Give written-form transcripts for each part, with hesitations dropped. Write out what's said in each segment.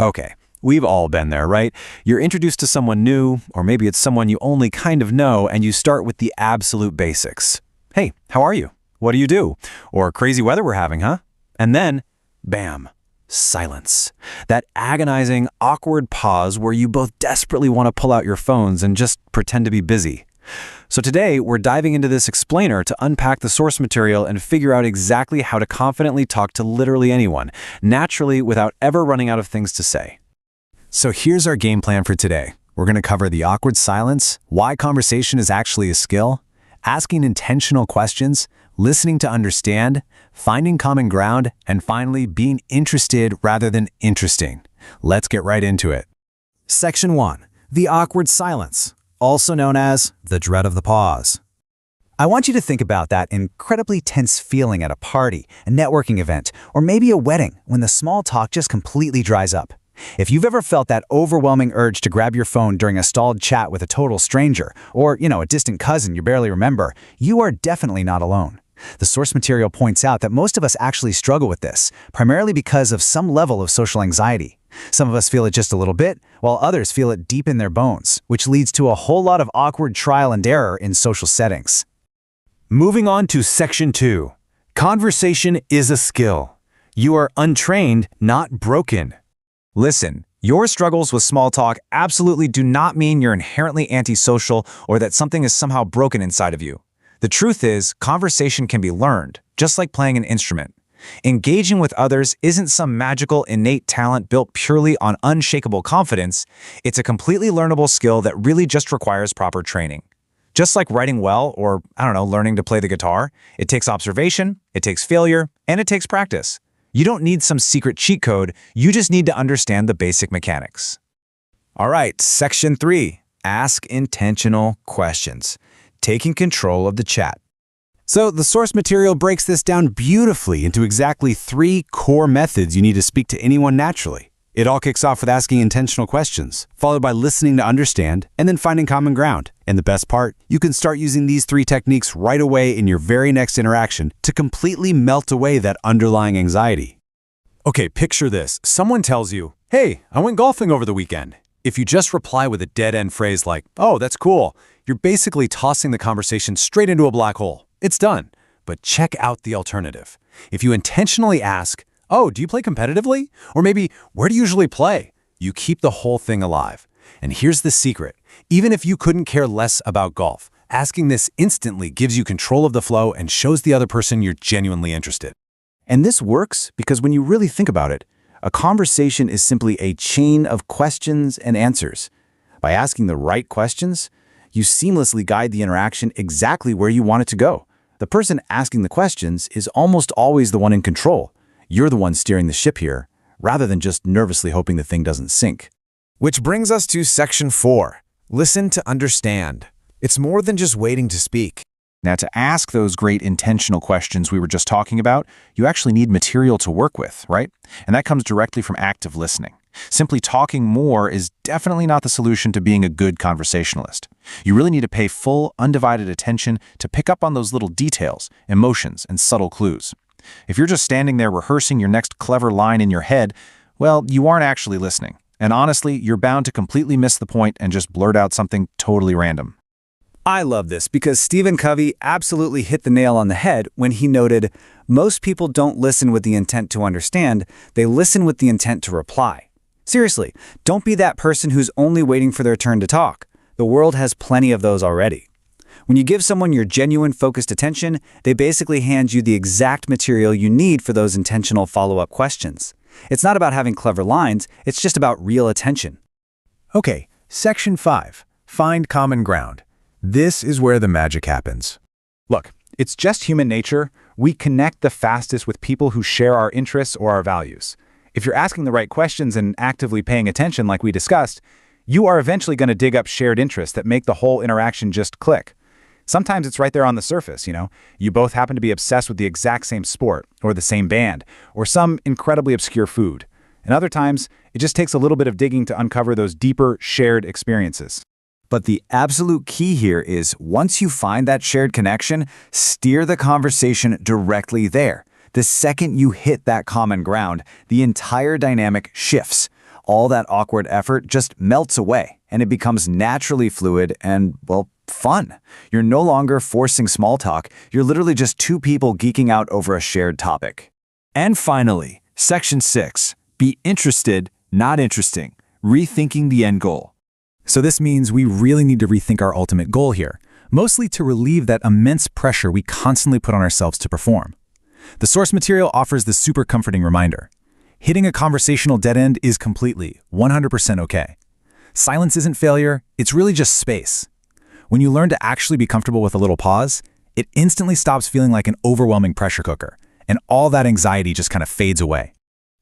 Okay, we've all been there, right? You're introduced to someone new, or maybe it's someone you only kind of know, and you start with the absolute basics. Hey, how are you? What do you do? Or crazy weather we're having, huh? And then, bam, silence. That agonizing, awkward pause where you both desperately want to pull out your phones and just pretend to be busy. So today, we're diving into this explainer to unpack the source material and figure out exactly how to confidently talk to literally anyone, naturally without ever running out of things to say. So here's our game plan for today. We're going to cover the awkward silence, why conversation is actually a skill, asking intentional questions, listening to understand, finding common ground, and finally being interested rather than interesting. Let's get right into it. Section 1. The awkward silence, also known as the dread of the pause. I want you to think about that incredibly tense feeling at a party, a networking event, or maybe a wedding when the small talk just completely dries up. If you've ever felt that overwhelming urge to grab your phone during a stalled chat with a total stranger, or, a distant cousin you barely remember, you are definitely not alone. The source material points out that most of us actually struggle with this, primarily because of some level of social anxiety. Some of us feel it just a little bit, while others feel it deep in their bones, which leads to a whole lot of awkward trial and error in social settings. Moving on to Section 2. Conversation is a skill. You are untrained, not broken. Listen, your struggles with small talk absolutely do not mean you're inherently antisocial or that something is somehow broken inside of you. The truth is, conversation can be learned, just like playing an instrument. Engaging with others isn't some magical innate talent built purely on unshakable confidence. It's a completely learnable skill that really just requires proper training. Just like writing well or, learning to play the guitar, it takes observation, it takes failure, and it takes practice. You don't need some secret cheat code, you just need to understand the basic mechanics. All right, Section 3. Ask intentional questions. Taking control of the chat. So the source material breaks this down beautifully into exactly 3 core methods you need to speak to anyone naturally. It all kicks off with asking intentional questions, followed by listening to understand, and then finding common ground. And the best part, you can start using these 3 techniques right away in your very next interaction to completely melt away that underlying anxiety. Okay, picture this. Someone tells you, "Hey, I went golfing over the weekend." If you just reply with a dead-end phrase like, "Oh, that's cool," you're basically tossing the conversation straight into a black hole. It's done. But check out the alternative. If you intentionally ask, "Oh, do you play competitively?" Or maybe, "Where do you usually play?" You keep the whole thing alive. And here's the secret. Even if you couldn't care less about golf, asking this instantly gives you control of the flow and shows the other person you're genuinely interested. And this works because when you really think about it, a conversation is simply a chain of questions and answers. By asking the right questions, you seamlessly guide the interaction exactly where you want it to go. The person asking the questions is almost always the one in control. You're the one steering the ship here, rather than just nervously hoping the thing doesn't sink. Which brings us to Section 4. Listen to understand. It's more than just waiting to speak. Now, to ask those great intentional questions we were just talking about, you actually need material to work with, right? And that comes directly from active listening. Simply talking more is definitely not the solution to being a good conversationalist. You really need to pay full, undivided attention to pick up on those little details, emotions, and subtle clues. If you're just standing there rehearsing your next clever line in your head, well, you aren't actually listening. And honestly, you're bound to completely miss the point and just blurt out something totally random. I love this because Stephen Covey absolutely hit the nail on the head when he noted, "Most people don't listen with the intent to understand, they listen with the intent to reply." Seriously, don't be that person who's only waiting for their turn to talk. The world has plenty of those already. When you give someone your genuine focused attention, they basically hand you the exact material you need for those intentional follow-up questions. It's not about having clever lines, it's just about real attention. Okay, Section 5. Find common ground. This is where the magic happens. Look, it's just human nature. We connect the fastest with people who share our interests or our values. If you're asking the right questions and actively paying attention like we discussed, you are eventually going to dig up shared interests that make the whole interaction just click. Sometimes it's right there on the surface, You both happen to be obsessed with the exact same sport, or the same band, or some incredibly obscure food. And other times, it just takes a little bit of digging to uncover those deeper, shared experiences. But the absolute key here is, once you find that shared connection, steer the conversation directly there. The second you hit that common ground, the entire dynamic shifts. all that awkward effort just melts away, and it becomes naturally fluid and, well, fun. You're no longer forcing small talk, you're literally just two people geeking out over a shared topic. And finally, Section 6, be interested, not interesting, rethinking the end goal. So this means we really need to rethink our ultimate goal here, mostly to relieve that immense pressure we constantly put on ourselves to perform. The source material offers this super comforting reminder. Hitting a conversational dead end is completely, 100% okay. Silence isn't failure, it's really just space. When you learn to actually be comfortable with a little pause, it instantly stops feeling like an overwhelming pressure cooker, and all that anxiety just kind of fades away.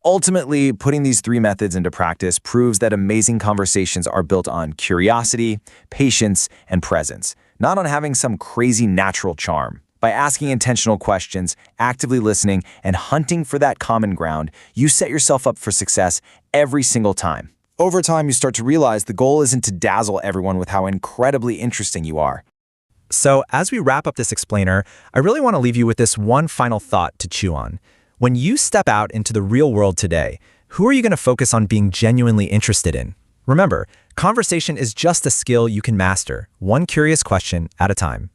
Ultimately, putting these 3 methods into practice proves that amazing conversations are built on curiosity, patience, and presence, not on having some crazy natural charm. By asking intentional questions, actively listening, and hunting for that common ground, you set yourself up for success every single time. Over time, you start to realize the goal isn't to dazzle everyone with how incredibly interesting you are. So as we wrap up this explainer, I really want to leave you with this one final thought to chew on. When you step out into the real world today, who are you going to focus on being genuinely interested in? Remember, conversation is just a skill you can master, one curious question at a time.